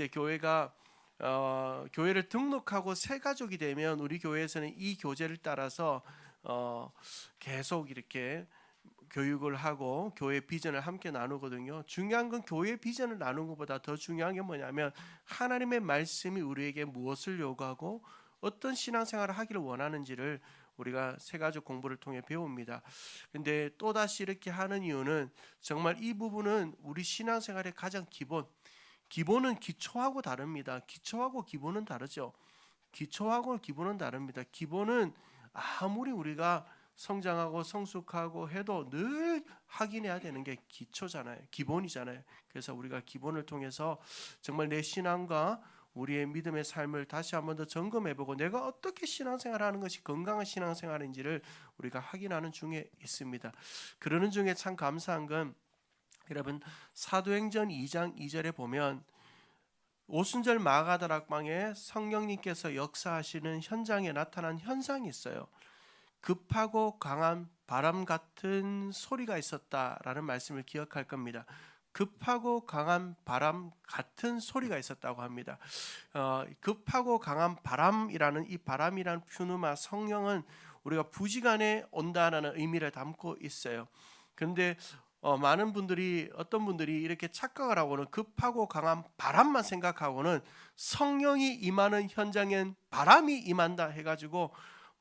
교회가 교회를 등록하고 새 가족이 되면 우리 교회에서는 이 교제를 따라서 계속 이렇게 교육을 하고 교회 비전을 함께 나누거든요. 중요한 건 교회 비전을 나누는 것보다 더 중요한 게 뭐냐면 하나님의 말씀이 우리에게 무엇을 요구하고 어떤 신앙생활을 하기를 원하는지를 우리가 새가족 공부를 통해 배웁니다. 근데 또다시 이렇게 하는 이유는 정말 이 부분은 우리 신앙생활의 가장 기본은 기초하고 다릅니다. 기초하고 기본은 다르죠. 기초하고 기본은 다릅니다. 기본은 아무리 우리가 성장하고 성숙하고 해도 늘 확인해야 되는 게 기초잖아요. 기본이잖아요. 그래서 우리가 기본을 통해서 정말 내 신앙과 우리의 믿음의 삶을 다시 한번 더 점검해보고 내가 어떻게 신앙생활하는 것이 건강한 신앙생활인지를 우리가 확인하는 중에 있습니다. 그러는 중에 참 감사한 건 여러분 사도행전 2장 2절에 보면 오순절 마가다락방에 성령님께서 역사하시는 현장에 나타난 현상이 있어요. 급하고 강한 바람 같은 소리가 있었다라는 말씀을 기억할 겁니다. 급하고 강한 바람 같은 소리가 있었다고 합니다. 급하고 강한 바람이라는 이 바람이라는 퓨누마 성령은 우리가 부지간에 온다라는 의미를 담고 있어요. 그런데 많은 분들이 어떤 분들이 이렇게 착각을 하고는 급하고 강한 바람만 생각하고는 성령이 임하는 현장엔 바람이 임한다 해가지고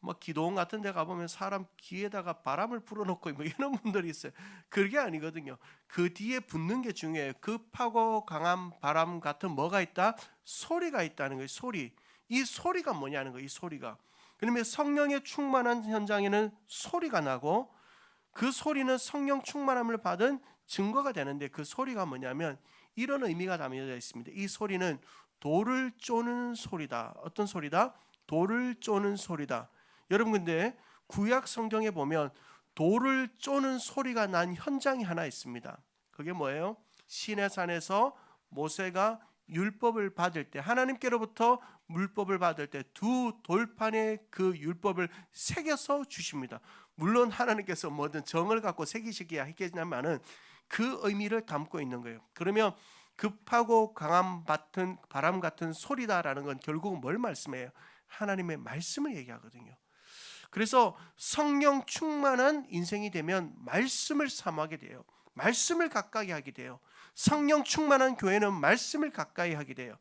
뭐 기도원 같은 데 가보면 사람 귀에다가 바람을 불어넣고 뭐 이런 분들이 있어요. 그게 아니거든요. 그 뒤에 붙는 게 중요해요. 급하고 강한 바람 같은 뭐가 있다? 소리가 있다는 거예요. 소리. 이 소리가 뭐냐는 거예요. 이 소리가. 그러면 성령의 충만한 현장에는 소리가 나고 그 소리는 성령 충만함을 받은 증거가 되는데 그 소리가 뭐냐면 이런 의미가 담겨져 있습니다. 이 소리는 돌을 쪼는 소리다. 어떤 소리다? 돌을 쪼는 소리다. 여러분 근데 구약 성경에 보면 돌을 쪼는 소리가 난 현장이 하나 있습니다. 그게 뭐예요? 시내산에서 모세가 율법을 받을 때 하나님께로부터 율법을 받을 때 두 돌판에 그 율법을 새겨서 주십니다. 물론 하나님께서 뭐든 정을 갖고 새기시기야 했겠냐마는 그 의미를 담고 있는 거예요. 그러면 급하고 강한 바람 같은 소리다라는 건 결국은 뭘 말씀해요? 하나님의 말씀을 얘기하거든요. 그래서 성령 충만한 인생이 되면 말씀을 삼하게 돼요. 말씀을 가까이 하게 돼요. 성령 충만한 교회는 말씀을 가까이 하게 돼요.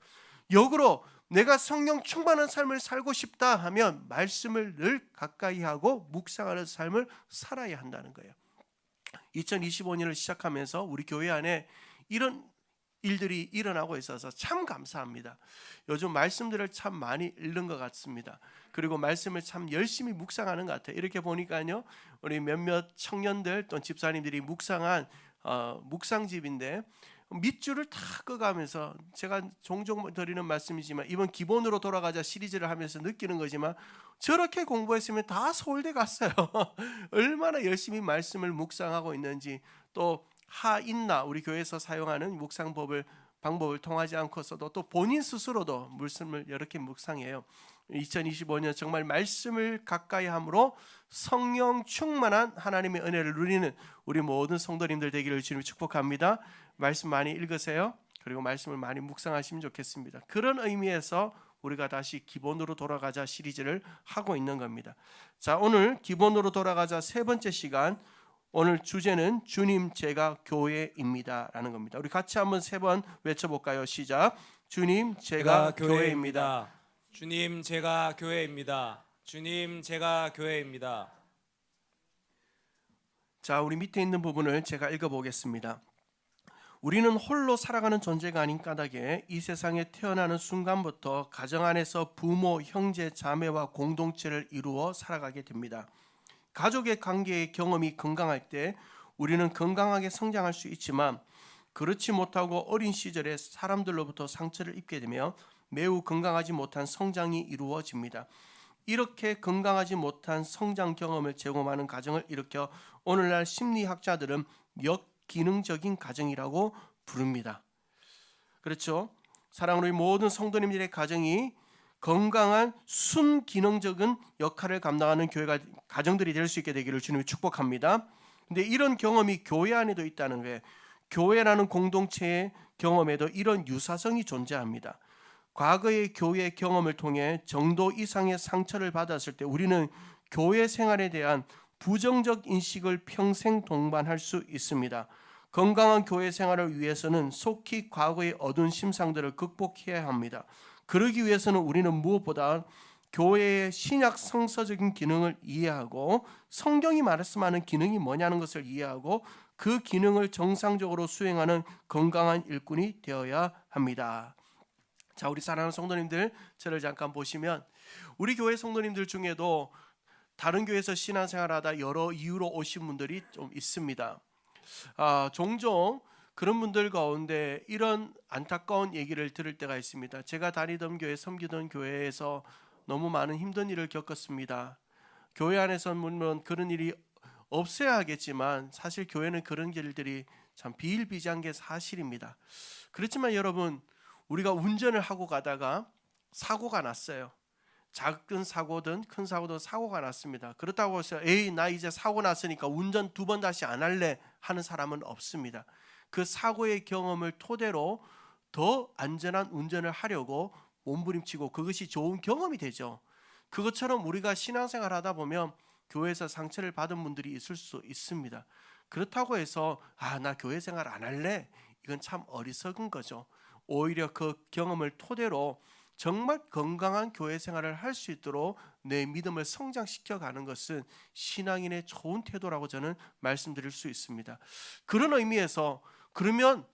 역으로 내가 성령 충만한 삶을 살고 싶다 하면 말씀을 늘 가까이 하고 묵상하는 삶을 살아야 한다는 거예요. 2025년을 시작하면서 우리 교회 안에 이런 일들이 일어나고 있어서 참 감사합니다. 요즘 말씀들을 참 많이 읽는 것 같습니다. 그리고 말씀을 참 열심히 묵상하는 것 같아요. 이렇게 보니까요, 우리 몇몇 청년들 또 집사님들이 묵상한 묵상집인데 밑줄을 다 끄가면서 제가 종종 드리는 말씀이지만 이번 기본으로 돌아가자 시리즈를 하면서 느끼는 거지만 저렇게 공부했으면 다 서울대 갔어요. 얼마나 열심히 말씀을 묵상하고 있는지. 또 하인나 우리 교회에서 사용하는 묵상 방법을 통하지 않고서도 또 본인 스스로도 말씀을 이렇게 묵상해요. 2025년 정말 말씀을 가까이 함으로 성령 충만한 하나님의 은혜를 누리는 우리 모든 성도님들 되기를 주님 축복합니다. 말씀 많이 읽으세요. 그리고 말씀을 많이 묵상하시면 좋겠습니다. 그런 의미에서 우리가 다시 기본으로 돌아가자 시리즈를 하고 있는 겁니다. 자, 오늘 기본으로 돌아가자 세 번째 시간, 오늘 주제는 주님 제가 교회입니다 라는 겁니다. 우리 같이 한번 세 번 외쳐볼까요? 시작. 주님 제가 교회입니다. 주님 제가 교회입니다. 주님 제가 교회입니다. 자, 우리 밑에 있는 부분을 제가 읽어보겠습니다. 우리는 홀로 살아가는 존재가 아닌 까닭에 이 세상에 태어나는 순간부터 가정 안에서 부모, 형제, 자매와 공동체를 이루어 살아가게 됩니다. 가족의 관계의 경험이 건강할 때 우리는 건강하게 성장할 수 있지만 그렇지 못하고 어린 시절에 사람들로부터 상처를 입게 되며 매우 건강하지 못한 성장이 이루어집니다. 이렇게 건강하지 못한 성장 경험을 제공하는 가정을 일으켜 오늘날 심리학자들은 역기능적인 가정이라고 부릅니다. 그렇죠? 사랑하는 우리 모든 성도님들의 가정이 건강한 순기능적인 역할을 감당하는 교회가 가정들이 될 수 있게 되기를 주님이 축복합니다. 근데 이런 경험이 교회 안에도 있다는 거예요. 교회라는 공동체에 경험에도 이런 유사성이 존재합니다. 과거의 교회 경험을 통해 정도 이상의 상처를 받았을 때 우리는 교회 생활에 대한 부정적 인식을 평생 동반할 수 있습니다. 건강한 교회 생활을 위해서는 속히 과거의 어두운 심상들을 극복해야 합니다. 그러기 위해서는 우리는 무엇보다 교회의 신약 성서적인 기능을 이해하고 성경이 말씀하는 기능이 뭐냐는 것을 이해하고 그 기능을 정상적으로 수행하는 건강한 일꾼이 되어야 합니다. 자, 우리 사랑하는 성도님들, 저를 잠깐 보시면 우리 교회 성도님들 중에도 다른 교회에서 신앙생활하다 여러 이유로 오신 분들이 좀 있습니다. 종종 그런 분들 가운데 이런 안타까운 얘기를 들을 때가 있습니다. 제가 다니던 교회, 섬기던 교회에서 너무 많은 힘든 일을 겪었습니다. 교회 안에서 물론 그런 일이 없어야 하겠지만 사실 교회는 그런 일들이 참 비일비재한 게 사실입니다. 그렇지만 여러분, 우리가 운전을 하고 가다가 사고가 났어요. 작은 사고든 큰 사고든 사고가 났습니다. 그렇다고 해서 나 이제 사고 났으니까 운전 2번 다시 안 할래 하는 사람은 없습니다. 그 사고의 경험을 토대로 더 안전한 운전을 하려고 몸부림치고 그것이 좋은 경험이 되죠. 그것처럼 우리가 신앙생활 하다 보면 교회에서 상처를 받은 분들이 있을 수 있습니다. 그렇다고 해서 나 교회 생활 안 할래? 이건 참 어리석은 거죠. 오히려 그 경험을 토대로 정말 건강한 교회 생활을 할 수 있도록 내 믿음을 성장시켜 가는 것은 신앙인의 좋은 태도라고 저는 말씀드릴 수 있습니다. 그런 의미에서 그러면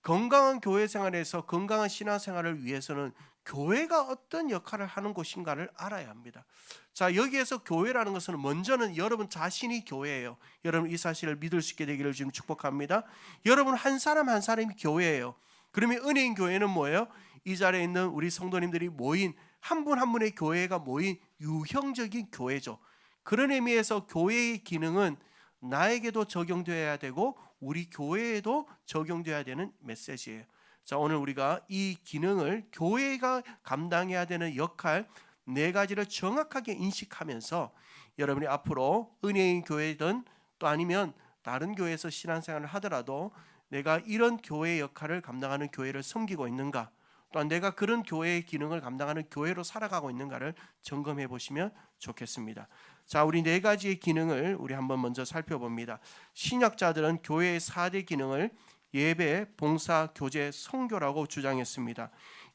건강한 교회 생활에서 건강한 신앙 생활을 위해서는 교회가 어떤 역할을 하는 곳인가를 알아야 합니다. 자, 여기에서 교회라는 것은 먼저는 여러분 자신이 교회예요. 여러분 이 사실을 믿을 수 있게 되기를 지금 축복합니다. 여러분 한 사람 한 사람이 교회예요. 그러면 은혜인 교회는 뭐예요? 이 자리에 있는 우리 성도님들이 모인 한 분 한 분의 교회가 모인 유형적인 교회죠. 그런 의미에서 교회의 기능은 나에게도 적용되어야 되고 우리 교회에도 적용되어야 되는 메시지예요. 자, 오늘 우리가 이 기능을 교회가 감당해야 되는 역할 4가지를 정확하게 인식하면서 여러분이 앞으로 은혜인 교회든 또 아니면 다른 교회에서 신앙생활을 하더라도 내가 이런 교회의 역할을 감당하는 교회를 섬기고 있는가, 또한 내가 그런 교회의 기능을 감당하는 교회로 살아가고 있는가를 점검해 보시면 좋겠습니다. 자, 우리 4가지의 기능을 우리 한번 먼저 살펴봅니다. 신약자들은 교회의 4대 기능을 예배, 봉사, 교제, 선교라고 주장했습니다.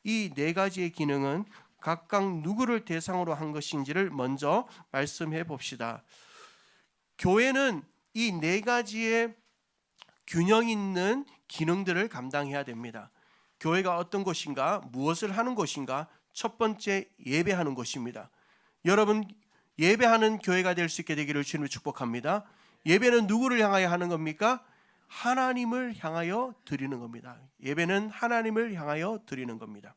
이 4가지의 기능은 각각 누구를 대상으로 한 것인지를 먼저 말씀해 봅시다. 교회는 이 4가지의 균형 있는 기능들을 감당해야 됩니다. 교회가 어떤 곳인가, 무엇을 하는 곳인가? 첫 번째, 예배하는 곳입니다. 여러분, 예배하는 교회가 될 수 있게 되기를 주님을 축복합니다. 예배는 누구를 향하여 하는 겁니까? 하나님을 향하여 드리는 겁니다. 예배는 하나님을 향하여 드리는 겁니다.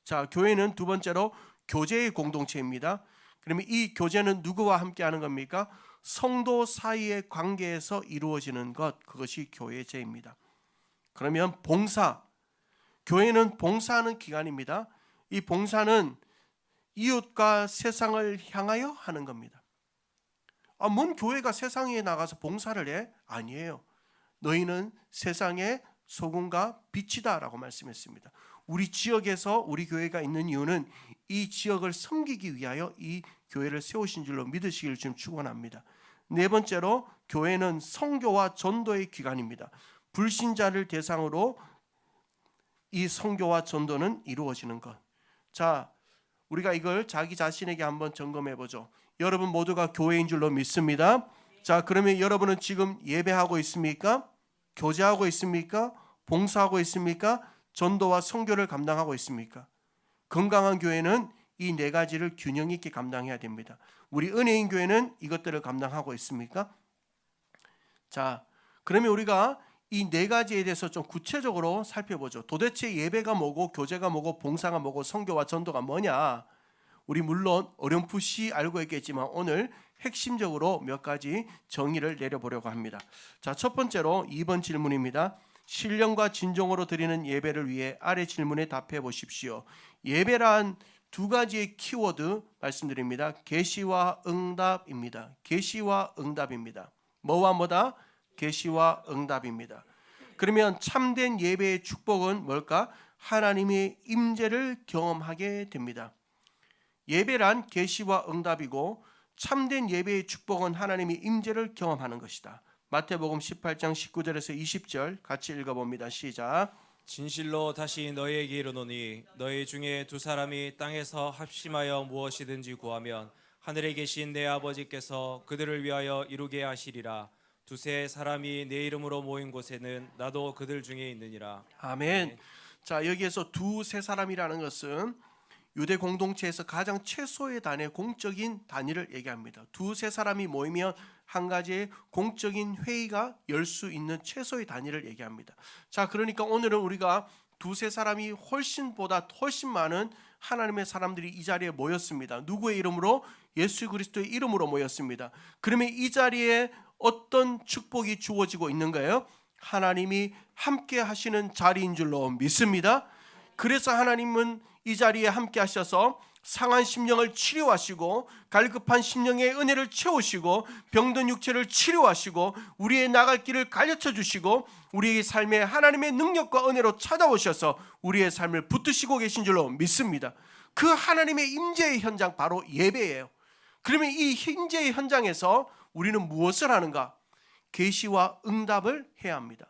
자, 교회는 두 번째로 교제의 공동체입니다. 그러면 이 교제는 누구와 함께 하는 겁니까? 성도 사이의 관계에서 이루어지는 것, 그것이 교회의 제입니다. 그러면 봉사, 교회는 봉사하는 기관입니다. 이 봉사는 이웃과 세상을 향하여 하는 겁니다. 뭔 교회가 세상에 나가서 봉사를 해? 아니에요. 너희는 세상의 소금과 빛이다라고 말씀했습니다. 우리 지역에서 우리 교회가 있는 이유는 이 지역을 섬기기 위하여 이 교회를 세우신 줄로 믿으시기를 지금 축원합니다. 4번째로 교회는 선교와 전도의 기관입니다. 불신자를 대상으로 이 선교와 전도는 이루어지는 것. 자, 우리가 이걸 자기 자신에게 한번 점검해 보죠. 여러분 모두가 교회인 줄로 믿습니다. 자, 그러면 여러분은 지금 예배하고 있습니까? 교제하고 있습니까? 봉사하고 있습니까? 전도와 선교를 감당하고 있습니까? 건강한 교회는 이 4가지를 균형 있게 감당해야 됩니다. 우리 은혜인 교회는 이것들을 감당하고 있습니까? 자, 그러면 우리가 이 4가지에 대해서 좀 구체적으로 살펴보죠. 도대체 예배가 뭐고 교제가 뭐고 봉사가 뭐고 선교와 전도가 뭐냐? 우리 물론 어렴풋이 알고 있겠지만 오늘 핵심적으로 몇 가지 정의를 내려보려고 합니다. 자, 첫 번째로 2번 질문입니다. 신령과 진정으로 드리는 예배를 위해 아래 질문에 답해 보십시오. 예배란 2가지의 키워드 말씀드립니다. 계시와 응답입니다. 계시와 응답입니다. 뭐와 뭐다? 계시와 응답입니다. 그러면 참된 예배의 축복은 뭘까? 하나님의 임재를 경험하게 됩니다. 예배란 계시와 응답이고 참된 예배의 축복은 하나님의 임재를 경험하는 것이다. 마태복음 18장 19절에서 20절 같이 읽어봅니다. 시작. 진실로 다시 너희에게 이르노니 너희 중에 두 사람이 땅에서 합심하여 무엇이든지 구하면 하늘에 계신 내 아버지께서 그들을 위하여 이루게 하시리라. 두세 사람이 내 이름으로 모인 곳에는 나도 그들 중에 있느니라. 아멘. 자, 여기에서 두세 사람이라는 것은 유대 공동체에서 가장 최소의 단위, 공적인 단위를 얘기합니다. 두세 사람이 모이면 한 가지의 공적인 회의가 열 수 있는 최소의 단위를 얘기합니다. 자, 그러니까 오늘은 우리가 두세 사람이 훨씬 많은 하나님의 사람들이 이 자리에 모였습니다. 누구의 이름으로? 예수 그리스도의 이름으로 모였습니다. 그러면 이 자리에 어떤 축복이 주어지고 있는 거예요? 하나님이 함께 하시는 자리인 줄로 믿습니다. 그래서 하나님은 이 자리에 함께 하셔서 상한 심령을 치료하시고 갈급한 심령의 은혜를 채우시고 병든 육체를 치료하시고 우리의 나갈 길을 가르쳐 주시고 우리의 삶에 하나님의 능력과 은혜로 찾아오셔서 우리의 삶을 붙드시고 계신 줄로 믿습니다. 그 하나님의 임재의 현장 바로 예배예요. 그러면 이 임재의 현장에서 우리는 무엇을 하는가? 계시와 응답을 해야 합니다.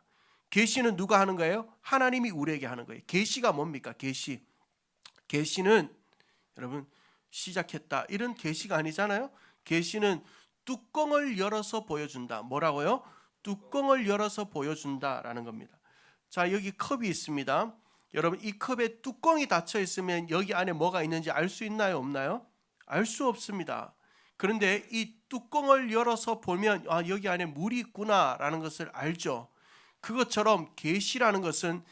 계시는 누가 하는 거예요? 하나님이 우리에게 하는 거예요. 계시가 뭡니까? 계시는 여러분 시작했다 이런 계시가 아니잖아요. 계시는 뚜껑을 열어서 보여준다. 뭐라고요? 뚜껑을 열어서 보여준다라는 겁니다. 자, 여기 컵이 있습니다. 여러분 이 컵에 뚜껑이 닫혀 있으면 여기 안에 뭐가 있는지 알 수 있나요? 없나요? 알 수 없습니다. 그런데 이 뚜껑을 열어서 보면 여기 안에 물이 있구나라는 것을 알죠. 그것처럼 계시라는 것은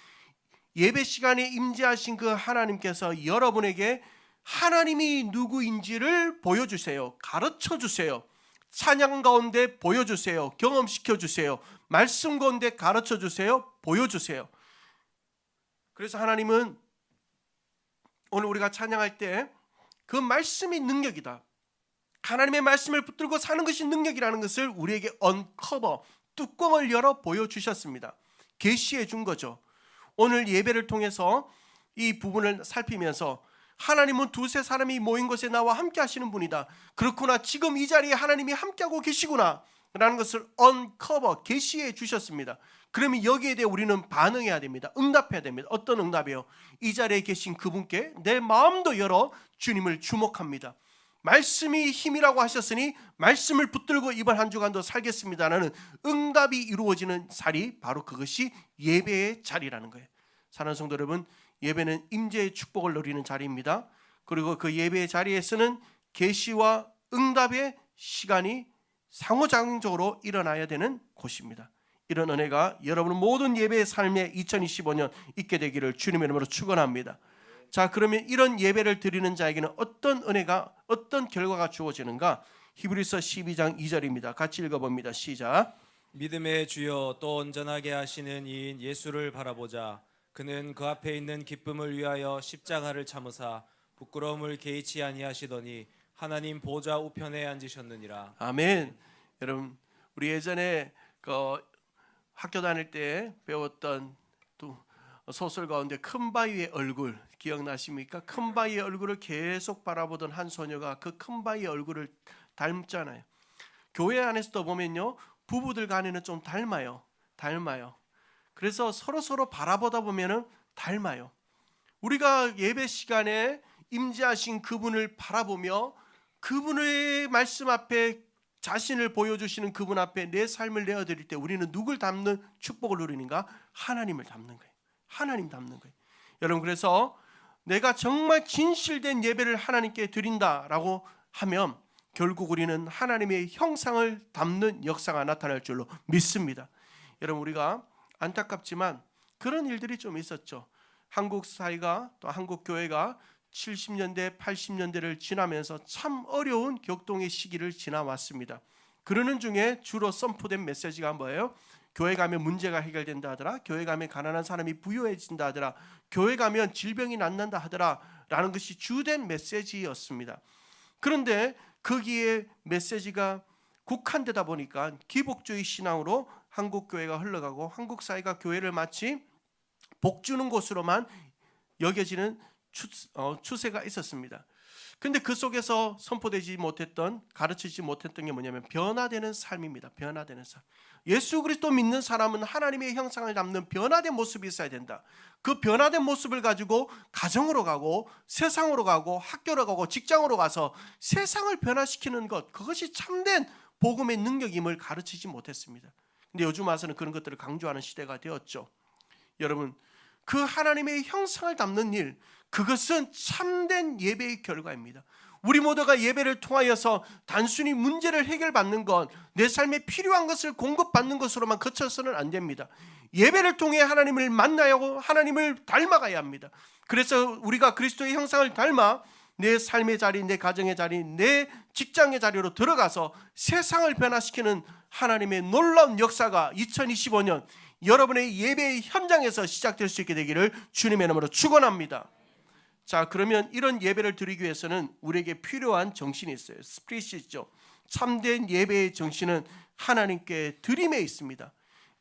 예배 시간에 임재하신 그 하나님께서 여러분에게 하나님이 누구인지를 보여주세요. 가르쳐주세요. 찬양 가운데 보여주세요. 경험시켜주세요. 말씀 가운데 가르쳐주세요. 보여주세요. 그래서 하나님은 오늘 우리가 찬양할 때 그 말씀이 능력이다. 하나님의 말씀을 붙들고 사는 것이 능력이라는 것을 우리에게 언커버, 뚜껑을 열어 보여주셨습니다. 계시해 준 거죠. 오늘 예배를 통해서 이 부분을 살피면서 하나님은 두세 사람이 모인 곳에 나와 함께 하시는 분이다. 그렇구나. 지금 이 자리에 하나님이 함께하고 계시구나 라는 것을 언커버, 계시해 주셨습니다. 그러면 여기에 대해 우리는 반응해야 됩니다. 응답해야 됩니다. 어떤 응답이요? 이 자리에 계신 그분께 내 마음도 열어 주님을 주목합니다. 말씀이 힘이라고 하셨으니 말씀을 붙들고 이번 한 주간도 살겠습니다라는 응답이 이루어지는 자리, 바로 그것이 예배의 자리라는 거예요. 사랑하는 성도 여러분, 예배는 임재의 축복을 누리는 자리입니다. 그리고 그 예배의 자리에서는 계시와 응답의 시간이 상호작용적으로 일어나야 되는 곳입니다. 이런 은혜가 여러분 모든 예배의 삶에 2025년 있게 되기를 주님의 이름으로 축원합니다. 자, 그러면 이런 예배를 드리는 자에게는 어떤 은혜가, 어떤 결과가 주어지는가? 히브리서 12장 2절입니다. 같이 읽어봅니다. 시작. 믿음의 주여 또 온전하게 하시는 이인 예수를 바라보자. 그는 그 앞에 있는 기쁨을 위하여 십자가를 참으사 부끄러움을 개의치 아니하시더니 하나님 보좌 우편에 앉으셨느니라. 아멘. 여러분, 우리 예전에 학교 다닐 때 배웠던 또 소설 가운데 큰 바위의 얼굴 기억나십니까? 큰 바위의 얼굴을 계속 바라보던 한 소녀가 그 큰 바위의 얼굴을 닮잖아요. 교회 안에서도 보면요, 부부들 간에는 좀 닮아요. 그래서 서로 바라보다 보면은 닮아요. 우리가 예배 시간에 임재하신 그분을 바라보며 그분의 말씀 앞에 자신을 보여주시는 그분 앞에 내 삶을 내어드릴 때 우리는 누굴 닮는 축복을 누리는가? 하나님을 닮는 거예요. 하나님 닮는 거예요. 여러분, 그래서 내가 정말 진실된 예배를 하나님께 드린다라고 하면 결국 우리는 하나님의 형상을 담는 역사가 나타날 줄로 믿습니다. 여러분, 우리가 안타깝지만 그런 일들이 좀 있었죠. 한국 사회가 또 한국 교회가 70년대, 80년대를 지나면서 참 어려운 격동의 시기를 지나왔습니다. 그러는 중에 주로 선포된 메시지가 뭐예요? 교회 가면 문제가 해결된다 하더라. 교회 가면 가난한 사람이 부유해진다 하더라. 교회 가면 질병이 낫는다 하더라 라는 것이 주된 메시지였습니다. 그런데 거기에 메시지가 국한되다 보니까 기복주의 신앙으로 한국 교회가 흘러가고 한국 사회가 교회를 마치 복 주는 곳으로만 여겨지는 추세가 있었습니다. 근데 그 속에서 선포되지 못했던, 가르치지 못했던 게 뭐냐면 변화되는 삶입니다. 변화되는 삶. 예수 그리스도 믿는 사람은 하나님의 형상을 담는 변화된 모습이 있어야 된다. 그 변화된 모습을 가지고 가정으로 가고 세상으로 가고 학교로 가고 직장으로 가서 세상을 변화시키는 것, 그것이 참된 복음의 능력임을 가르치지 못했습니다. 근데 요즘 와서는 그런 것들을 강조하는 시대가 되었죠. 여러분, 그 하나님의 형상을 담는 일, 그것은 참된 예배의 결과입니다. 우리 모두가 예배를 통하여서 단순히 문제를 해결받는 것, 내 삶에 필요한 것을 공급받는 것으로만 그쳐서는 안 됩니다. 예배를 통해 하나님을 만나야 하고 하나님을 닮아가야 합니다. 그래서 우리가 그리스도의 형상을 닮아 내 삶의 자리, 내 가정의 자리, 내 직장의 자리로 들어가서 세상을 변화시키는 하나님의 놀라운 역사가 2025년 여러분의 예배의 현장에서 시작될 수 있게 되기를 주님의 이름으로 축원합니다. 자, 그러면 이런 예배를 드리기 위해서는 우리에게 필요한 정신이 있어요. 스피릿이 있죠. 참된 예배의 정신은 하나님께 드림에 있습니다.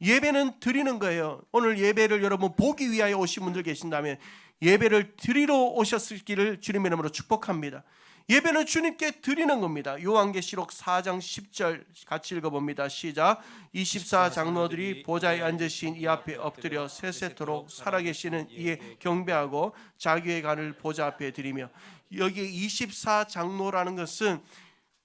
예배는 드리는 거예요. 오늘 예배를 여러분 보기 위하여 오신 분들 계신다면 예배를 드리러 오셨을기를 주님의 이름으로 축복합니다. 예배는 주님께 드리는 겁니다. 요한계시록 4장 10절 같이 읽어봅니다. 시작. 24 장로들이 보좌에 앉으신 이 앞에 엎드려 세세토록 살아계시는 이에 경배하고 자기의 간을 보좌 앞에 드리며, 여기 24 장로라는 것은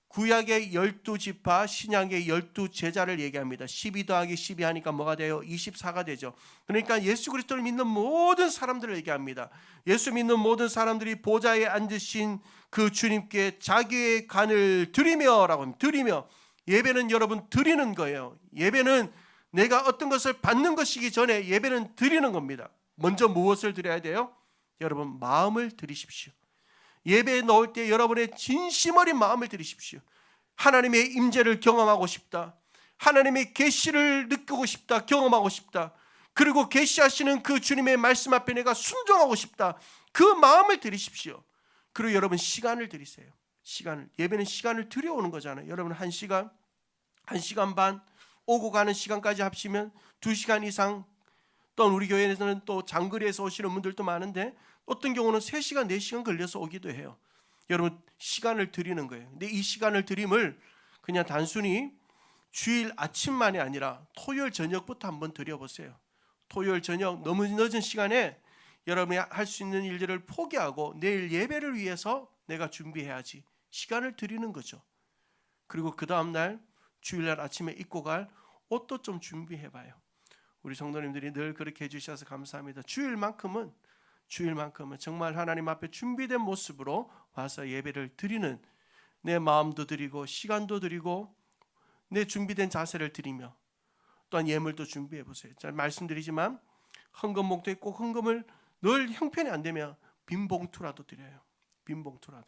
구약의 12지파, 신약의 12제자를 얘기합니다. 12 더하기 12 하니까 뭐가 돼요? 24가 되죠. 그러니까 예수 그리스도를 믿는 모든 사람들을 얘기합니다. 예수 믿는 모든 사람들이 보좌에 앉으신 그 주님께 자기의 간을 드리며라고 합니다. 드리며. 예배는 여러분 드리는 거예요. 예배는 내가 어떤 것을 받는 것이기 전에 예배는 드리는 겁니다. 먼저 무엇을 드려야 돼요? 여러분 마음을 드리십시오. 예배에 넣을 때 여러분의 진심 어린 마음을 드리십시오. 하나님의 임재를 경험하고 싶다. 하나님의 계시를 느끼고 싶다. 경험하고 싶다. 그리고 계시하시는 그 주님의 말씀 앞에 내가 순종하고 싶다. 그 마음을 드리십시오. 그리고 여러분 시간을 드리세요. 시간을. 예배는 시간을 들여오는 거잖아요. 여러분 1시간, 1시간 반, 오고 가는 시간까지 합치면 2시간 이상. 또 우리 교회에서는 또 장거리에서 오시는 분들도 많은데 어떤 경우는 3시간, 4시간 걸려서 오기도 해요. 여러분 시간을 드리는 거예요. 근데 이 시간을 드림을 그냥 단순히 주일 아침만이 아니라 토요일 저녁부터 한번 드려보세요. 토요일 저녁 너무 늦은 시간에 여러분이 할 수 있는 일들을 포기하고 내일 예배를 위해서 내가 준비해야지. 시간을 드리는 거죠. 그리고 그 다음날 주일날 아침에 입고 갈 옷도 좀 준비해봐요. 우리 성도님들이 늘 그렇게 해주셔서 감사합니다. 주일만큼은 정말 하나님 앞에 준비된 모습으로 와서 예배를 드리는, 내 마음도 드리고 시간도 드리고 내 준비된 자세를 드리며 또한 예물도 준비해 보세요. 잘 말씀드리지만 헌금 봉투에 꼭 헌금을 늘 형편이 안 되면 빈 봉투라도 드려요. 빈 봉투라도.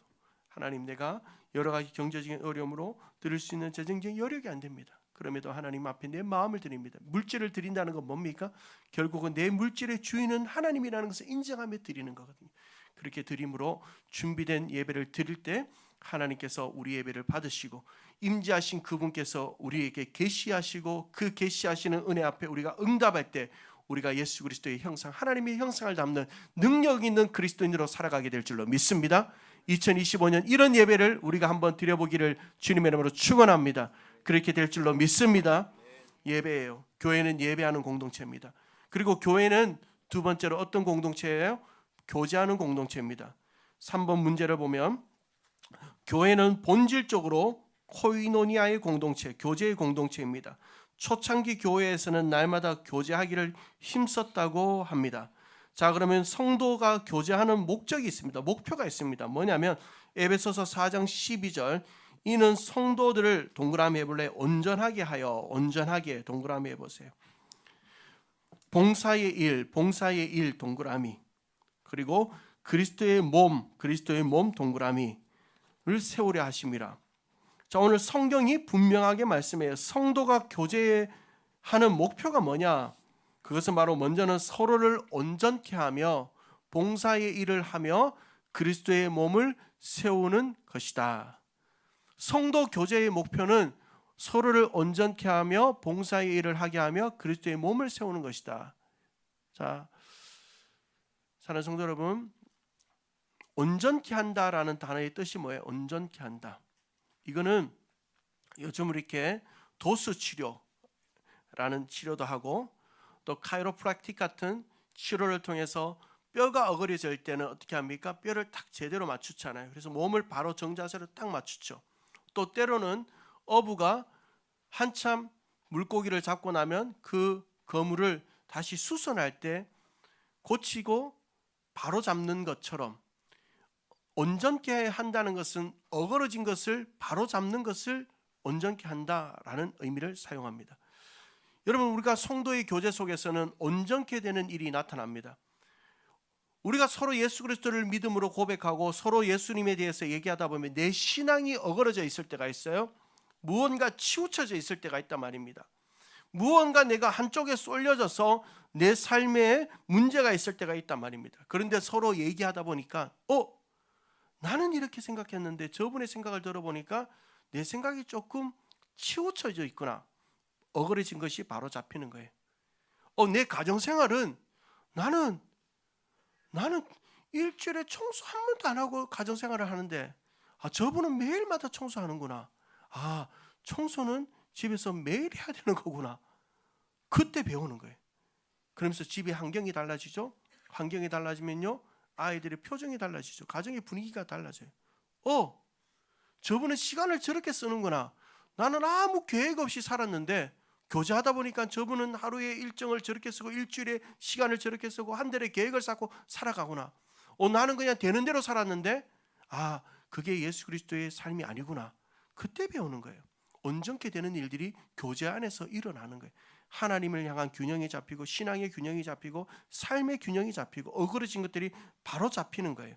하나님, 내가 여러 가지 경제적인 어려움으로 드릴 수 있는 재정적인 여력이 안 됩니다. 그럼에도 하나님 앞에 내 마음을 드립니다. 물질을 드린다는 건 뭡니까? 결국은 내 물질의 주인은 하나님이라는 것을 인정하며 드리는 거거든요. 그렇게 드림으로 준비된 예배를 드릴 때 하나님께서 우리 예배를 받으시고 임재하신 그분께서 우리에게 계시하시고 그 계시하시는 은혜 앞에 우리가 응답할 때 우리가 예수 그리스도의 형상, 하나님의 형상을 담는 능력 있는 그리스도인으로 살아가게 될 줄로 믿습니다. 2025년 이런 예배를 우리가 한번 드려보기를 주님의 이름으로 축원합니다. 그렇게 될 줄로 믿습니다. 예배예요. 교회는 예배하는 공동체입니다. 그리고 교회는 두 번째로 어떤 공동체예요? 교제하는 공동체입니다. 3번 문제를 보면 교회는 본질적으로 코이노니아의 공동체, 교제의 공동체입니다. 초창기 교회에서는 날마다 교제하기를 힘썼다고 합니다. 자, 그러면 성도가 교제하는 목적이 있습니다. 목표가 있습니다. 뭐냐면 에베소서 4장 12절, 이는 성도들을 동그라미 해볼래? 온전하게 하여, 온전하게 동그라미 해보세요. 봉사의 일 동그라미, 그리고 그리스도의 몸 동그라미를 세우려 하심이라. 자, 오늘 성경이 분명하게 말씀해요. 성도가 교제하는 목표가 뭐냐? 그것은 바로 먼저는 서로를 온전케 하며 봉사의 일을 하며 그리스도의 몸을 세우는 것이다. 성도 교제의 목표는 서로를 온전케 하며 봉사의 일을 하게 하며 그리스도의 몸을 세우는 것이다. 자, 사랑하는 성도 여러분, 온전케 한다라는 단어의 뜻이 뭐예요? 온전케 한다. 이거는 요즘 이렇게 도수 치료라는 치료도 하고 또 카이로프락틱 같은 치료를 통해서 뼈가 어그러질 때는 어떻게 합니까? 뼈를 딱 제대로 맞추잖아요. 그래서 몸을 바로 정자세로 딱 맞추죠. 또 때로는 어부가 한참 물고기를 잡고 나면 그 그물을 다시 수선할 때 고치고 바로 잡는 것처럼 온전케 한다는 것은 어그러진 것을 바로 잡는 것을 온전케 한다라는 의미를 사용합니다. 여러분, 우리가 성도의 교제 속에서는 온전케 되는 일이 나타납니다. 우리가 서로 예수 그리스도를 믿음으로 고백하고 서로 예수님에 대해서 얘기하다 보면 내 신앙이 어그러져 있을 때가 있어요. 무언가 치우쳐져 있을 때가 있단 말입니다. 무언가 내가 한쪽에 쏠려져서 내 삶에 문제가 있을 때가 있단 말입니다. 그런데 서로 얘기하다 보니까 나는 이렇게 생각했는데 저분의 생각을 들어보니까 내 생각이 조금 치우쳐져 있구나. 어그러진 것이 바로 잡히는 거예요. 내 가정생활은 나는 일주일에 청소 한 번도 안 하고 가정생활을 하는데 저분은 매일마다 청소하는구나. 청소는 집에서 매일 해야 되는 거구나. 그때 배우는 거예요. 그러면서 집의 환경이 달라지죠. 환경이 달라지면요, 아이들의 표정이 달라지죠. 가정의 분위기가 달라져요. 저분은 시간을 저렇게 쓰는구나. 나는 아무 계획 없이 살았는데 교제하다 보니까 저분은 하루의 일정을 저렇게 쓰고 일주일에 시간을 저렇게 쓰고 한 달의 계획을 쌓고 살아가구나. 나는 그냥 되는 대로 살았는데 그게 예수 그리스도의 삶이 아니구나. 그때 배우는 거예요. 온전케 되는 일들이 교제 안에서 일어나는 거예요. 하나님을 향한 균형이 잡히고 신앙의 균형이 잡히고 삶의 균형이 잡히고 어그러진 것들이 바로 잡히는 거예요.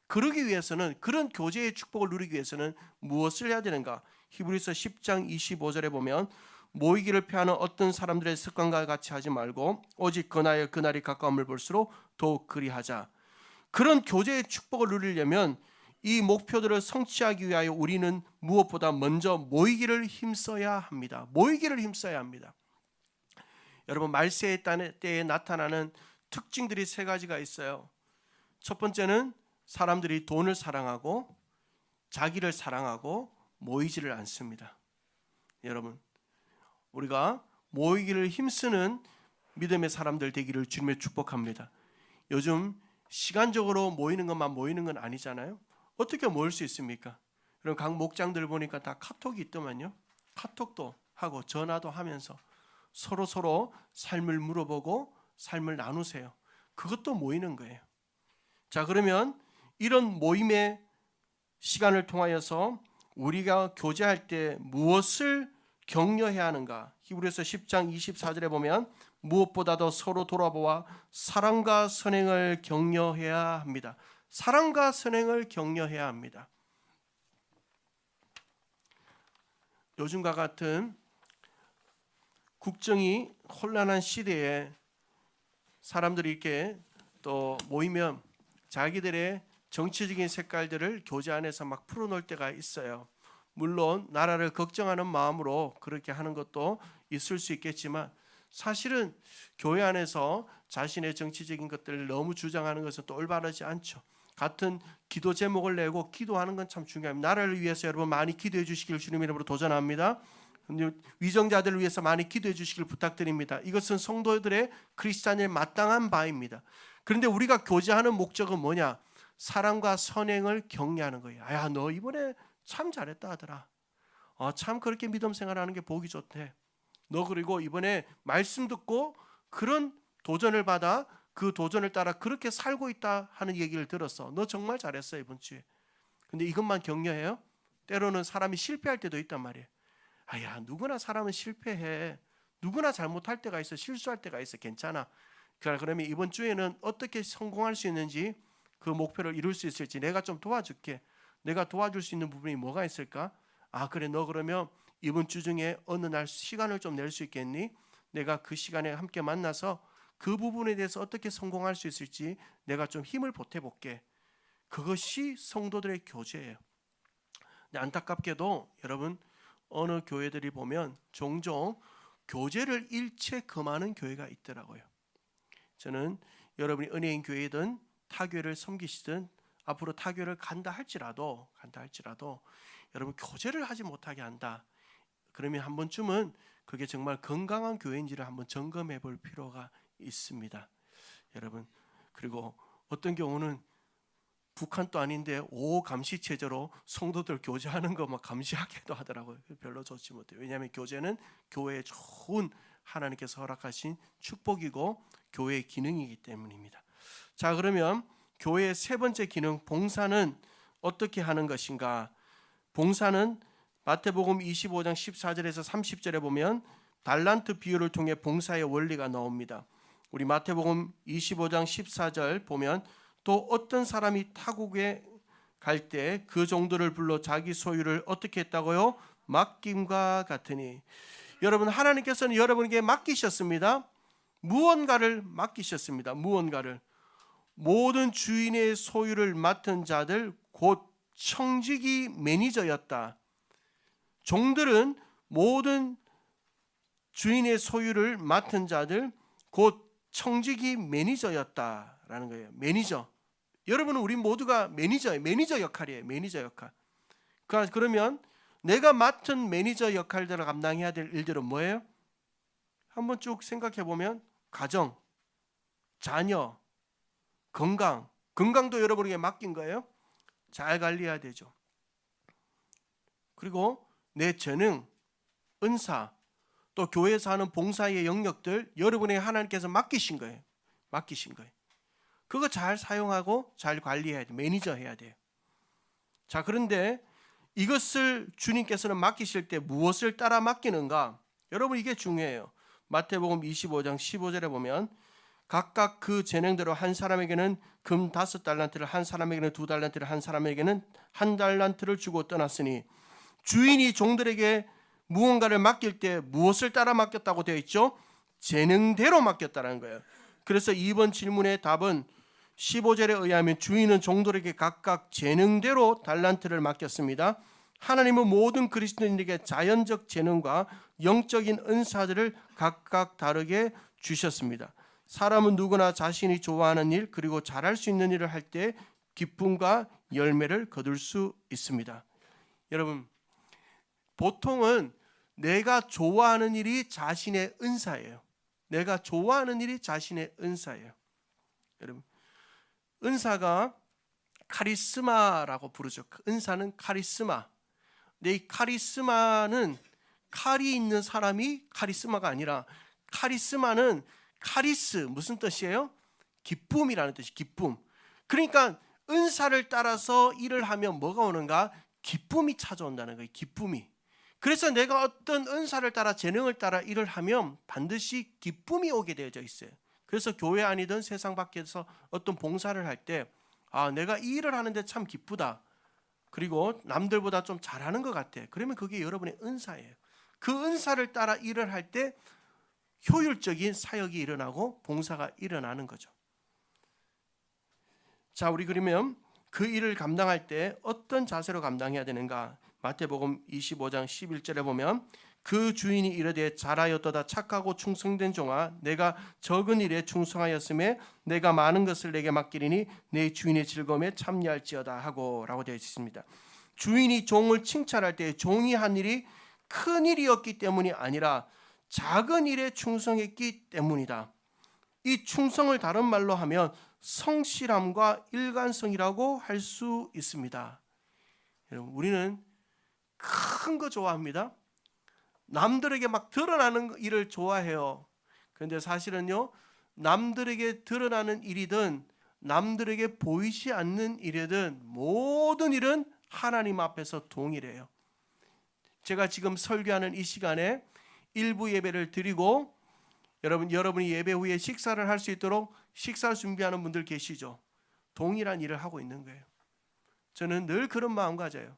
그러기 위해서는, 그런 교제의 축복을 누리기 위해서는 무엇을 해야 되는가? 히브리서 10장 25절에 보면 모이기를 피하는 어떤 사람들의 습관과 같이 하지 말고 오직 그나여 그날이 가까움을 볼수록 더욱 그리하자. 그런 교제의 축복을 누리려면 이 목표들을 성취하기 위하여 우리는 무엇보다 먼저 모이기를 힘써야 합니다. 모이기를 힘써야 합니다. 여러분, 말세의 때에 나타나는 특징들이 세 가지가 있어요. 첫 번째는 사람들이 돈을 사랑하고 자기를 사랑하고 모이지를 않습니다. 여러분, 우리가 모이기를 힘쓰는 믿음의 사람들 되기를 주님의 축복합니다. 요즘 시간적으로 모이는 것만 모이는 건 아니잖아요. 어떻게 모일 수 있습니까? 그럼 각 목장들 보니까 다 카톡이 있더만요. 카톡도 하고 전화도 하면서 서로 삶을 물어보고 삶을 나누세요. 그것도 모이는 거예요. 자, 그러면 이런 모임의 시간을 통하여서 우리가 교제할 때 무엇을 격려해야 하는가? 히브리서 10장 24절에 보면 무엇보다도 서로 돌아보아 사랑과 선행을 격려해야 합니다. 사랑과 선행을 격려해야 합니다. 요즘과 같은 국정이 혼란한 시대에 사람들이 이렇게 또 모이면 자기들의 정치적인 색깔들을 교제 안에서 막 풀어놓을 때가 있어요. 물론 나라를 걱정하는 마음으로 그렇게 하는 것도 있을 수 있겠지만 사실은 교회 안에서 자신의 정치적인 것들을 너무 주장하는 것은 또 올바르지 않죠. 같은 기도 제목을 내고 기도하는 건 참 중요합니다. 나라를 위해서 여러분 많이 기도해 주시길 주님 이름으로 도전합니다. 위정자들을 위해서 많이 기도해 주시길 부탁드립니다. 이것은 성도들의 크리스찬의 마땅한 바입니다. 그런데 우리가 교제하는 목적은 뭐냐? 사랑과 선행을 격려하는 거예요. 너 이번에 참 잘했다 하더라. 참 그렇게 믿음 생활하는 게 보기 좋대. 너 그리고 이번에 말씀 듣고 그런 도전을 받아 그 도전을 따라 그렇게 살고 있다 하는 얘기를 들었어. 너 정말 잘했어 이번 주에. 근데 이것만 격려해요? 때로는 사람이 실패할 때도 있단 말이에요. 누구나 사람은 실패해. 누구나 잘못할 때가 있어. 실수할 때가 있어. 괜찮아. 그러면 이번 주에는 어떻게 성공할 수 있는지, 그 목표를 이룰 수 있을지 내가 좀 도와줄게. 내가 도와줄 수 있는 부분이 뭐가 있을까? 그래, 너 그러면 이번 주 중에 어느 날 시간을 좀 낼 수 있겠니? 내가 그 시간에 함께 만나서 그 부분에 대해서 어떻게 성공할 수 있을지 내가 좀 힘을 보태볼게. 그것이 성도들의 교제예요. 근데 안타깝게도 여러분, 어느 교회들이 보면 종종 교제를 일체 금하는 교회가 있더라고요. 저는 여러분이 은혜인 교회든 타교회를 섬기시든 앞으로 타교회를 간다 할지라도 여러분 교제를 하지 못하게 한다. 그러면 한 번쯤은 그게 정말 건강한 교회인지를 한번 점검해 볼 필요가 있습니다. 여러분, 그리고 어떤 경우는 북한도 아닌데 감시 체제로 성도들 교제하는 거 막 감시하기도 하더라고요. 별로 좋지 못해요. 왜냐하면 교제는 교회의 좋은 하나님께서 허락하신 축복이고 교회의 기능이기 때문입니다. 자, 그러면 교회의 세 번째 기능 봉사는 어떻게 하는 것인가? 봉사는 마태복음 25장 14절에서 30절에 보면 달란트 비유를 통해 봉사의 원리가 나옵니다. 우리 마태복음 25장 14절 보면 또 어떤 사람이 타국에 갈 때 그 종들을 불러 자기 소유를 어떻게 했다고요? 맡김과 같으니. 여러분, 하나님께서는 여러분에게 맡기셨습니다. 무언가를 맡기셨습니다. 무언가를. 모든 주인의 소유를 맡은 자들 곧 청지기 매니저였다. 종들은 모든 주인의 소유를 맡은 자들 곧 청지기 매니저였다라는 거예요. 매니저. 여러분은 우리 모두가 매니저예요. 매니저 역할이에요. 매니저 역할. 그러면 내가 맡은 매니저 역할들을 감당해야 될 일들은 뭐예요? 한번 쭉 생각해 보면 가정, 자녀, 건강도 여러분에게 맡긴 거예요. 잘 관리해야 되죠. 그리고 내 재능, 은사, 또 교회에서 하는 봉사의 영역들 여러분에게 하나님께서 맡기신 거예요. 그거 잘 사용하고 잘 관리해야 돼요. 매니저 해야 돼요. 자, 그런데 이것을 주님께서는 맡기실 때 무엇을 따라 맡기는가? 여러분, 이게 중요해요. 마태복음 25장 15절에 보면 각각 그 재능대로 한 사람에게는 금 5달란트를, 한 사람에게는 2달란트를, 한 사람에게는 1달란트를 주고 떠났으니, 주인이 종들에게 무언가를 맡길 때 무엇을 따라 맡겼다고 되어 있죠? 재능대로 맡겼다는 거예요. 그래서 이번 질문의 답은 15절에 의하면 주인은 종들에게 각각 재능대로 달란트를 맡겼습니다. 하나님은 모든 그리스도인에게 자연적 재능과 영적인 은사들을 각각 다르게 주셨습니다. 사람은 누구나 자신이 좋아하는 일 그리고 잘할 수 있는 일을 할 때 기쁨과 열매를 거둘 수 있습니다. 여러분, 보통은 내가 좋아하는 일이 자신의 은사예요. 내가 좋아하는 일이 자신의 은사예요. 여러분, 은사가 카리스마라고 부르죠. 은사는 카리스마. 근데 이 카리스마는 칼이 있는 사람이 카리스마가 아니라, 카리스마는 카리스, 무슨 뜻이에요? 기쁨이라는 뜻이 기쁨. 그러니까 은사를 따라서 일을 하면 뭐가 오는가? 기쁨이 찾아온다는 거예요. 기쁨이. 그래서 내가 어떤 은사를 따라 재능을 따라 일을 하면 반드시 기쁨이 오게 되어져 있어요. 그래서 교회 안이든 세상 밖에서 어떤 봉사를 할 때 내가 이 일을 하는데 참 기쁘다. 그리고 남들보다 좀 잘하는 것 같아. 그러면 그게 여러분의 은사예요. 그 은사를 따라 일을 할 때 효율적인 사역이 일어나고 봉사가 일어나는 거죠. 자, 우리 그러면 그 일을 감당할 때 어떤 자세로 감당해야 되는가? 마태복음 25장 11절에 보면 그 주인이 이르되 잘하였도다 착하고 충성된 종아, 내가 적은 일에 충성하였음에 내가 많은 것을 내게 맡기리니 내 주인의 즐거움에 참여할지어다 하고 라고 되어 있습니다. 주인이 종을 칭찬할 때 종이 한 일이 큰 일이었기 때문이 아니라 작은 일에 충성했기 때문이다. 이 충성을 다른 말로 하면 성실함과 일관성이라고 할 수 있습니다. 여러분, 우리는 큰 거 좋아합니다. 남들에게 막 드러나는 일을 좋아해요. 그런데 사실은요, 남들에게 드러나는 일이든 남들에게 보이지 않는 일이든 모든 일은 하나님 앞에서 동일해요. 제가 지금 설교하는 이 시간에 일부 예배를 드리고 여러분이 예배 후에 식사를 할 수 있도록 식사 준비하는 분들 계시죠? 동일한 일을 하고 있는 거예요. 저는 늘 그런 마음 가져요.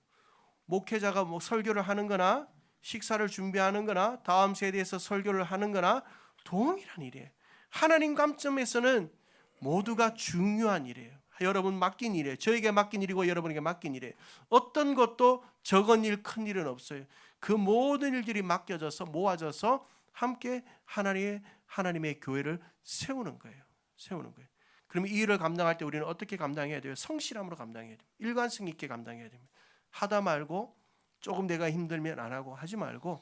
목회자가 설교를 하는 거나 식사를 준비하는 거나 다음 세대에서 설교를 하는 거나 동일한 일이에요. 하나님 관점에서는 모두가 중요한 일이에요. 여러분 맡긴 일이에요. 저에게 맡긴 일이고 여러분에게 맡긴 일이에요. 어떤 것도 적은 일, 큰 일은 없어요. 그 모든 일들이 맡겨져서 모아져서 함께 하나님의 교회를 세우는 거예요. 세우는 거예요. 그러면 이 일을 감당할 때 우리는 어떻게 감당해야 돼요? 성실함으로 감당해야 돼요. 일관성 있게 감당해야 됩니다. 하다 말고 조금 내가 힘들면 안 하고 하지 말고,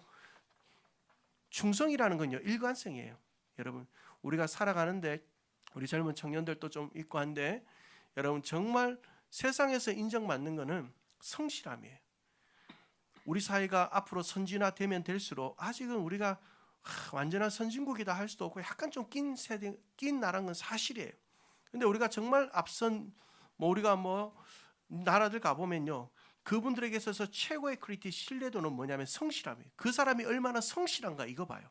충성이라는 건요 일관성이에요. 여러분 우리가 살아가는데 우리 젊은 청년들도 좀 있고 한데, 여러분 정말 세상에서 인정받는 거는 성실함이에요. 우리 사회가 앞으로 선진화되면 될수록 아직은 우리가 완전한 선진국이다 할 수도 없고 약간 좀 낀 나라는 건 사실이에요. 근데 우리가 정말 앞선 우리가 나라들 가보면요, 그분들에게 있어서 최고의 크리티 신뢰도는 뭐냐면 성실함이에요. 그 사람이 얼마나 성실한가 이거 봐요.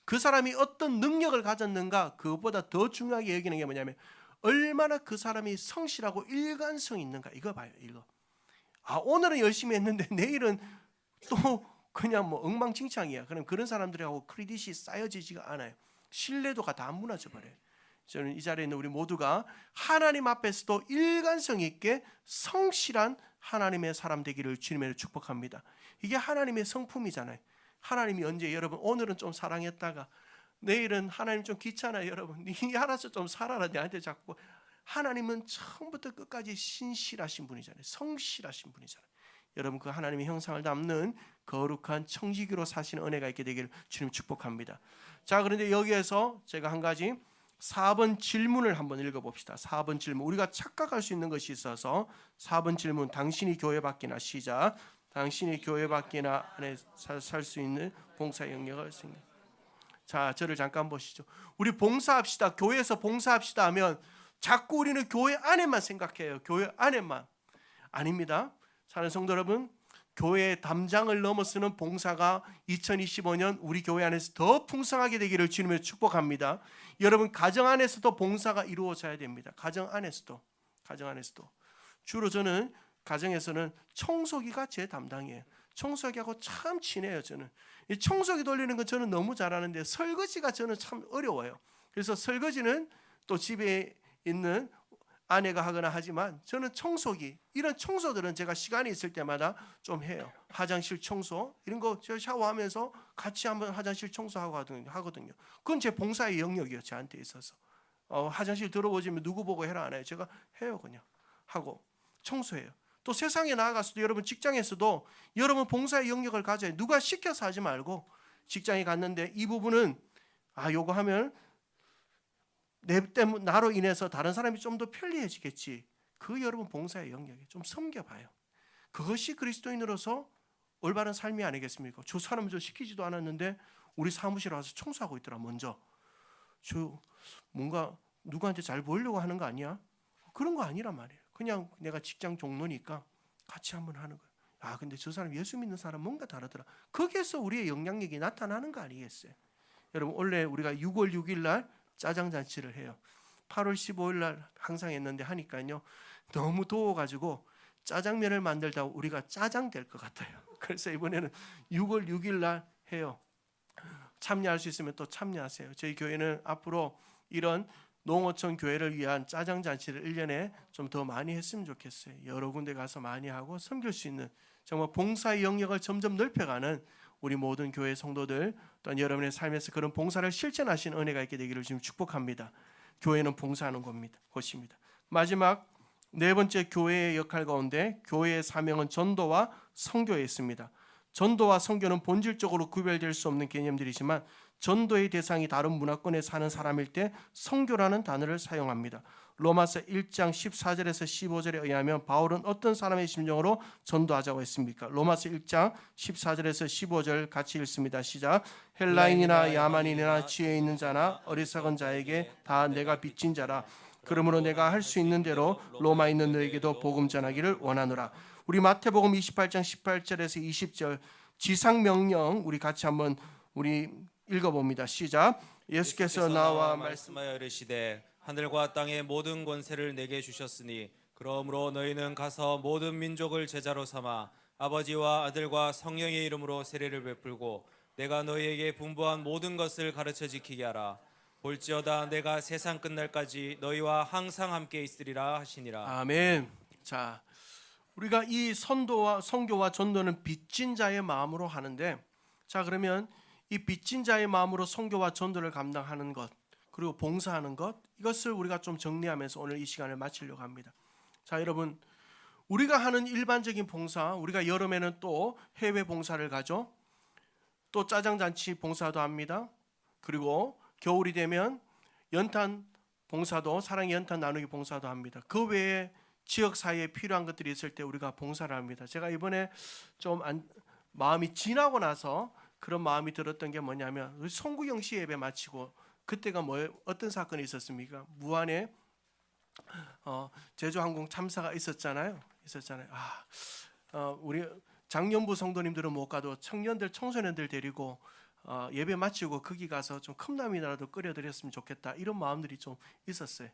그 사람이 어떤 능력을 가졌는가, 그것보다 더 중요하게 여기는 게 뭐냐면 얼마나 그 사람이 성실하고 일관성 있는가 이거 봐요. 이거. 오늘은 열심히 했는데 내일은 또 그냥 엉망진창이야. 그럼 그런 사람들하고 크레딧이 쌓여지지가 않아요. 신뢰도가 다 무너져 버려요. 저는 이 자리에 있는 우리 모두가 하나님 앞에서도 일관성 있게 성실한 하나님의 사람 되기를 주님으로 축복합니다. 이게 하나님의 성품이잖아요. 하나님이 언제 여러분 오늘은 좀 사랑했다가 내일은 하나님 좀 귀찮아요. 여러분 네 알아서 좀 살아라 내한테 자꾸. 하나님은 처음부터 끝까지 신실하신 분이잖아요. 성실하신 분이잖아요. 여러분 그 하나님의 형상을 담는 거룩한 청지기로 사시는 은혜가 있게 되기를 주님 축복합니다. 자, 그런데 여기에서 제가 한 가지 4번 질문을 한번 읽어봅시다. 4번 질문, 우리가 착각할 수 있는 것이 있어서 4번 질문, 당신이 교회 밖이나, 시작. 당신이 교회 밖이나 안에 살 수 있는 봉사 영역을 생각. 자, 저를 잠깐 보시죠. 우리 봉사합시다, 교회에서 봉사합시다 하면 자꾸 우리는 교회 안에만 생각해요. 교회 안에만. 아닙니다. 사랑하는 성도 여러분, 교회의 담장을 넘어서는 봉사가 2025년 우리 교회 안에서 더 풍성하게 되기를 주님으로 축복합니다. 여러분 가정 안에서도 봉사가 이루어져야 됩니다. 가정 안에서도. 주로 저는 가정에서는 청소기가 제 담당이에요. 청소기하고 참 친해요. 저는 이 청소기 돌리는 건 저는 너무 잘하는데 설거지가 저는 참 어려워요. 그래서 설거지는 또 집에 있는 아내가 하거나 하지만 저는 청소기, 이런 청소들은 제가 시간이 있을 때마다 좀 해요. 화장실 청소 이런 거 제가 샤워하면서 같이 한번 화장실 청소하고 하거든요. 그건 제 봉사의 영역이에요. 저한테 있어서. 화장실 들어오시면 누구 보고 해라 안 해요. 제가 해요. 그냥 하고 청소해요. 또 세상에 나아가서도 여러분 직장에서도 여러분 봉사의 영역을 가져요. 누가 시켜서 하지 말고 직장에 갔는데 이 부분은 요거 하면 나로 인해서 다른 사람이 좀 더 편리해지겠지. 그 여러분 봉사의 영역에 좀 섬겨봐요. 그것이 그리스도인으로서 올바른 삶이 아니겠습니까? 저 사람 저 시키지도 않았는데 우리 사무실에 와서 청소하고 있더라. 먼저 저 뭔가 누구한테 잘 보이려고 하는 거 아니야? 그런 거 아니란 말이에요. 그냥 내가 직장 종로니까 같이 한번 하는 거예요. 근데 저 사람 예수 믿는 사람 뭔가 다르더라. 거기에서 우리의 영향력이 나타나는 거 아니겠어요? 여러분 원래 우리가 6월 6일 날 짜장잔치를 해요. 8월 15일 날 항상 했는데 하니까요 너무 더워가지고 짜장면을 만들다 우리가 짜장 될 것 같아요. 그래서 이번에는 6월 6일 날 해요. 참여할 수 있으면 또 참여하세요. 저희 교회는 앞으로 이런 농어촌 교회를 위한 짜장잔치를 1년에 좀 더 많이 했으면 좋겠어요. 여러 군데 가서 많이 하고 섬길 수 있는 정말 봉사의 영역을 점점 넓혀가는 우리 모든 교회 성도들 또한 여러분의 삶에서 그런 봉사를 실천하시는 은혜가 있게 되기를 지금 축복합니다. 교회는 봉사하는 곳입니다. 마지막 네 번째 교회의 역할 가운데 교회의 사명은 전도와 선교에 있습니다. 전도와 선교는 본질적으로 구별될 수 없는 개념들이지만 전도의 대상이 다른 문화권에 사는 사람일 때 선교라는 단어를 사용합니다. 로마서 1장 14절에서 15절에 의하면 바울은 어떤 사람의 심정으로 전도하자고 했습니까? 로마서 1장 14절에서 15절 같이 읽습니다. 시작. 헬라인이나 야만인이나 지혜 있는 자나 어리석은 자에게 다 내가 빚진 자라. 그러므로 내가 할 수 있는 대로 로마에 있는 너에게도 복음 전하기를 원하노라. 우리 마태복음 28장 18절에서 20절 지상명령 우리 같이 한번 우리 읽어봅니다. 시작. 예수께서 나와 말씀하여 이르시되 하늘과 땅의 모든 권세를 내게 주셨으니 그러므로 너희는 가서 모든 민족을 제자로 삼아 아버지와 아들과 성령의 이름으로 세례를 베풀고 내가 너희에게 분부한 모든 것을 가르쳐 지키게 하라. 볼지어다 내가 세상 끝날까지 너희와 항상 함께 있으리라 하시니라. 아멘. 자, 우리가 이 선교와 전도는 빚진 자의 마음으로 하는데, 자, 그러면 이 빚진 자의 마음으로 선교와 전도를 감당하는 것, 그리고 봉사하는 것, 이것을 우리가 좀 정리하면서 오늘 이 시간을 마치려고 합니다. 자, 여러분, 우리가 하는 일반적인 봉사, 우리가 여름에는 또 해외 봉사를 가죠. 또 짜장잔치 봉사도 합니다. 그리고 겨울이 되면 연탄 봉사도, 사랑의 연탄 나누기 봉사도 합니다. 그 외에 지역 사회에 필요한 것들이 있을 때 우리가 봉사를 합니다. 제가 이번에 좀 마음이 지나고 나서 그런 마음이 들었던 게 뭐냐면, 우리 송구경 씨 예배 마치고 그때가 어떤 사건이 있었습니까? 무안에 제주항공 참사가 있었잖아요. 우리 장년부 성도님들은 못 가도 청소년들 데리고 예배 마치고 거기 가서 좀 컵라면이라도 끓여드렸으면 좋겠다, 이런 마음들이 좀 있었어요.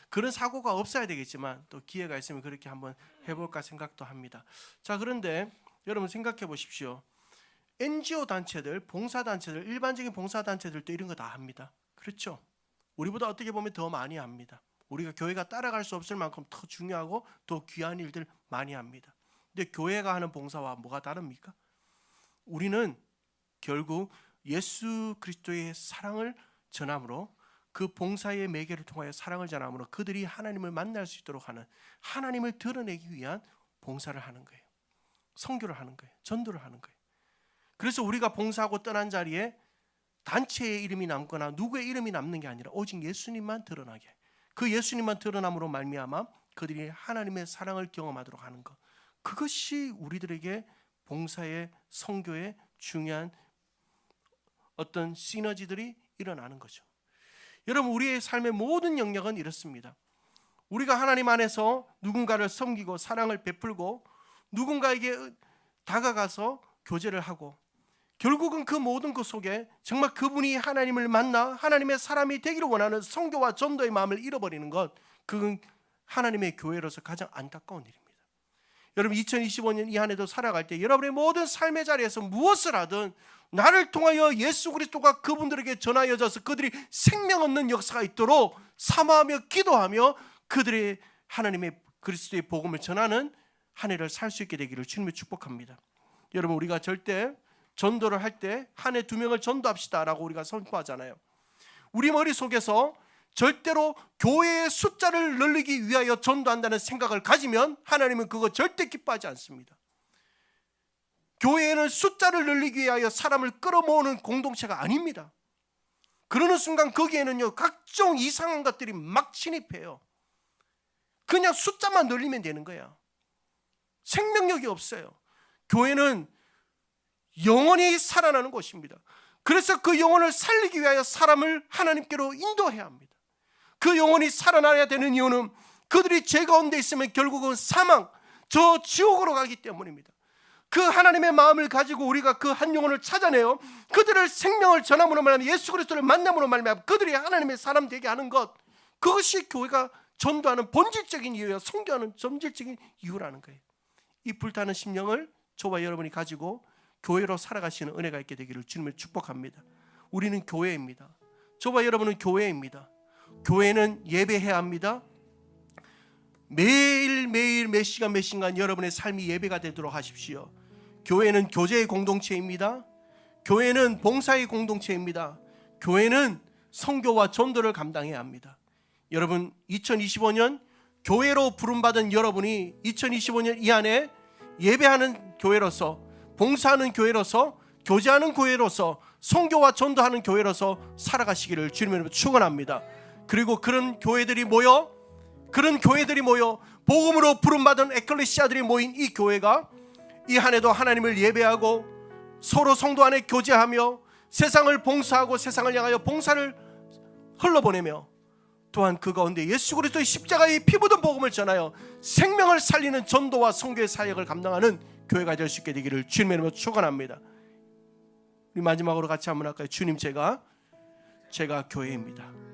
그런 사고가 없어야 되겠지만 또 기회가 있으면 그렇게 한번 해볼까 생각도 합니다. 자, 그런데 여러분 생각해 보십시오. NGO 단체들, 봉사단체들, 일반적인 봉사단체들도 이런 거 다 합니다. 그렇죠? 우리보다 어떻게 보면 더 많이 합니다. 우리가 교회가 따라갈 수 없을 만큼 더 중요하고 더 귀한 일들 많이 합니다. 근데 교회가 하는 봉사와 뭐가 다릅니까? 우리는 결국 예수 그리스도의 사랑을 전함으로, 그 봉사의 매개를 통하여 사랑을 전함으로 그들이 하나님을 만날 수 있도록 하는, 하나님을 드러내기 위한 봉사를 하는 거예요. 선교를 하는 거예요. 전도를 하는 거예요. 그래서 우리가 봉사하고 떠난 자리에 단체의 이름이 남거나 누구의 이름이 남는 게 아니라 오직 예수님만 드러나게, 그 예수님만 드러남으로 말미암아 그들이 하나님의 사랑을 경험하도록 하는 것, 그것이 우리들에게 봉사의, 선교의 중요한 어떤 시너지들이 일어나는 거죠. 여러분, 우리의 삶의 모든 영역은 이렇습니다. 우리가 하나님 안에서 누군가를 섬기고 사랑을 베풀고 누군가에게 다가가서 교제를 하고, 결국은 그 모든 것 속에 정말 그분이 하나님을 만나 하나님의 사람이 되기를 원하는 선교와 전도의 마음을 잃어버리는 것, 그건 하나님의 교회로서 가장 안타까운 일입니다. 여러분, 2025년 이 한 해도 살아갈 때 여러분의 모든 삶의 자리에서 무엇을 하든 나를 통하여 예수 그리스도가 그분들에게 전하여져서 그들이 생명 얻는 역사가 있도록 사모하며 기도하며 그들의 하나님의 그리스도의 복음을 전하는 한 해를 살 수 있게 되기를 주님의 축복합니다. 여러분, 우리가 절대 전도를 할 때 한 해 2명을 전도합시다라고 우리가 선포하잖아요. 우리 머릿속에서 절대로 교회의 숫자를 늘리기 위하여 전도한다는 생각을 가지면 하나님은 그거 절대 기뻐하지 않습니다. 교회에는 숫자를 늘리기 위하여 사람을 끌어모으는 공동체가 아닙니다. 그러는 순간 거기에는요, 각종 이상한 것들이 막 침입해요. 그냥 숫자만 늘리면 되는 거야. 생명력이 없어요. 교회는 영원히 살아나는 곳입니다. 그래서 그 영혼을 살리기 위하여 사람을 하나님께로 인도해야 합니다. 그 영혼이 살아나야 되는 이유는 그들이 죄 가운데 있으면 결국은 사망, 저 지옥으로 가기 때문입니다. 그 하나님의 마음을 가지고 우리가 그 한 영혼을 찾아내어 그들을 생명을 전함으로 말하면 예수 그리스도를 만남으로 말하면 그들이 하나님의 사람 되게 하는 것, 그것이 교회가 전도하는 본질적인 이유예요. 선교하는 본질적인 이유라는 거예요. 이 불타는 심령을 저와 여러분이 가지고 교회로 살아가시는 은혜가 있게 되기를 주님을 축복합니다. 우리는 교회입니다. 저와 여러분은 교회입니다. 교회는 예배해야 합니다. 매일매일 몇 시간 몇 시간 여러분의 삶이 예배가 되도록 하십시오. 교회는 교제의 공동체입니다. 교회는 봉사의 공동체입니다. 교회는 선교와 전도를 감당해야 합니다. 여러분, 2025년 교회로 부름받은 여러분이 2025년 이 안에 예배하는 교회로서, 봉사하는 교회로서, 교제하는 교회로서, 선교와 전도하는 교회로서 살아가시기를 주님으로 축원합니다. 그리고 그런 교회들이 모여 복음으로 부름받은 에클레시아들이 모인 이 교회가 이 한 해도 하나님을 예배하고 서로 성도 안에 교제하며 세상을 봉사하고 세상을 향하여 봉사를 흘러보내며, 또한 그 가운데 예수 그리스도의 십자가의 피 묻은 복음을 전하여 생명을 살리는 전도와 선교의 사역을 감당하는 교회가 될 수 있게 되기를 주님의 이름으로 축원합니다. 우리 마지막으로 같이 한번 할까요? 주님, 제가 교회입니다.